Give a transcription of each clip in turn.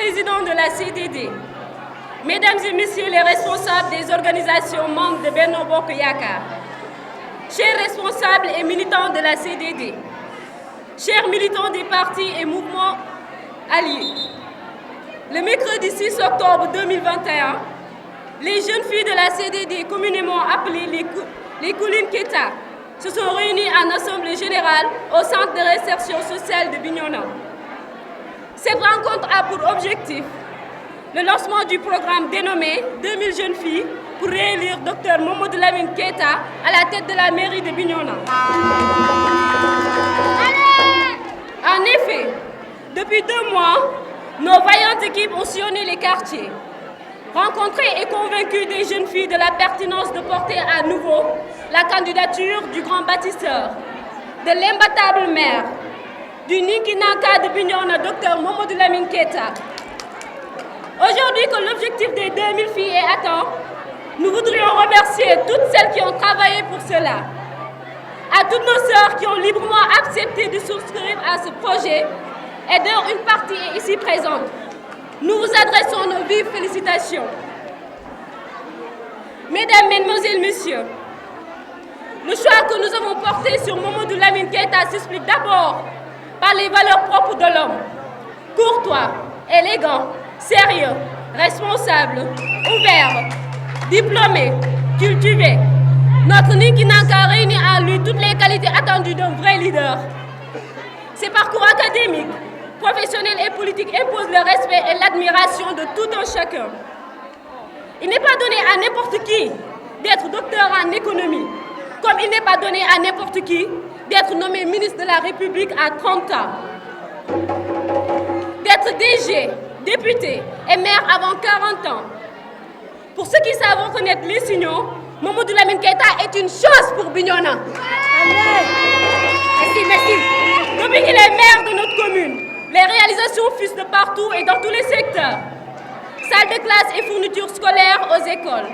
président de la CDD, Mesdames et Messieurs les responsables des organisations membres de Benno Bokk Yakaar, chers responsables et militants de la CDD, chers militants des partis et mouvements alliés, le mercredi 6 octobre 2021, les jeunes filles de la CDD, communément appelées les Kouline Keita, se sont réunies en assemblée générale au centre de réinsertion sociale de Bignona. Cette rencontre a pour objectif le lancement du programme dénommé 2000 jeunes filles pour réélire Dr Mamadou Lamine Keita à la tête de la mairie de Bignona. En effet, depuis 2 mois, nos vaillantes équipes ont sillonné les quartiers, rencontré et convaincu des jeunes filles de la pertinence de porter à nouveau la candidature du grand bâtisseur, de l'imbattable maire, du Ninki Nanka de Bignona, Dr Mamadou Lamine Keita. Aujourd'hui que l'objectif des 2000 filles est atteint, nous voudrions remercier toutes celles qui ont travaillé pour cela, à toutes nos sœurs qui ont librement accepté de souscrire à ce projet et dont une partie est ici présente. Nous vous adressons nos vives félicitations. Mesdames, Mesdemoiselles, Messieurs, le choix que nous avons porté sur Mamadou Lamine Keita s'explique d'abord par les valeurs propres de l'homme, courtois, élégant, sérieux, responsable, ouvert, diplômé, cultivé. Notre Ninki Nanka réunit en lui toutes les qualités attendues d'un vrai leader. Ses parcours académiques, professionnels et politiques imposent le respect et l'admiration de tout un chacun. Il n'est pas donné à n'importe qui d'être docteur en économie, comme il n'est pas donné à n'importe qui d'être nommé ministre de la République à 30 ans. D'être DG, député et maire avant 40 ans. Pour ceux qui savent reconnaître les signaux, Mamadou Lamine Keita est une chance pour Bignona. Merci. Depuis qu'il est maire de notre commune, les réalisations fusent de partout et dans tous les secteurs. Salles de classe et fournitures scolaires aux écoles.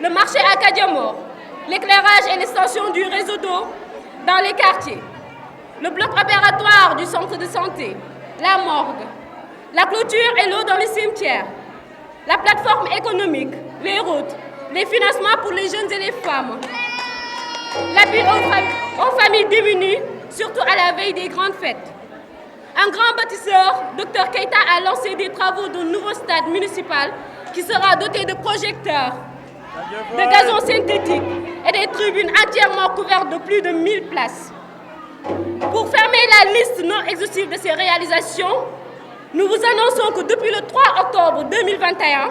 Le marché à Kadiamor, l'éclairage et l'extension du réseau d'eau dans les quartiers. Le bloc opératoire du centre de santé, la morgue, la clôture et l'eau dans les cimetières, la plateforme économique, les routes, les financements pour les jeunes et les femmes, l'appui aux familles démunies, surtout à la veille des grandes fêtes. Un grand bâtisseur, Dr Keita a lancé des travaux d'un nouveau stade municipal qui sera doté de projecteurs, de gazon synthétique et des tribunes entièrement couvertes de plus de 1000 places. Pour fermer la liste non exhaustive de ces réalisations, nous vous annonçons que depuis le 3 octobre 2021,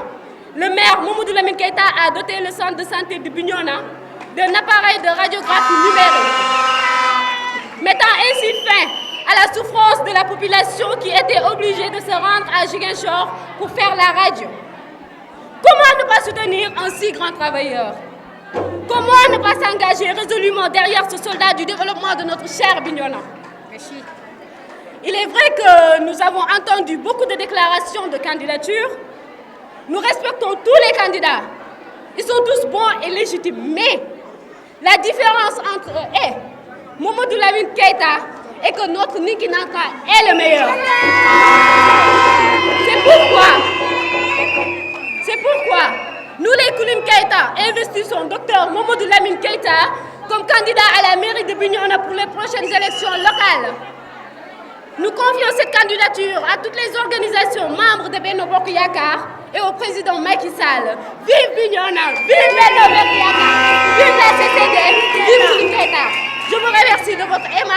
le maire Mamadou Lamine Keita a doté le centre de santé de Bignona d'un appareil de radiographie numérique, mettant ainsi fin à la souffrance de la population qui était obligée de se rendre à Ziguinchor pour faire la radio. Comment ne pas soutenir un si grand travailleur? Comment ne pas s'engager résolument derrière ce soldat du développement de notre cher Bignona? Merci. Il est vrai que nous avons entendu beaucoup de déclarations de candidature. Nous respectons tous les candidats. Ils sont tous bons et légitimes. Mais la différence entre eux est Mamadou Lamine Keita et que notre Ninki Nanka est le meilleur. C'est pourquoi nous, les Kouline Keita, investissons Dr Mamadou Lamine Keita comme candidat à la mairie de Bignona pour les prochaines élections locales. Nous confions cette candidature à toutes les organisations membres de Benno Bokk Yakaar et au président Macky Sall. Vive Bignona, vive Benno Bokk Yakaar, vive la CCD, vive Kouline Keita. Je vous remercie de votre aimable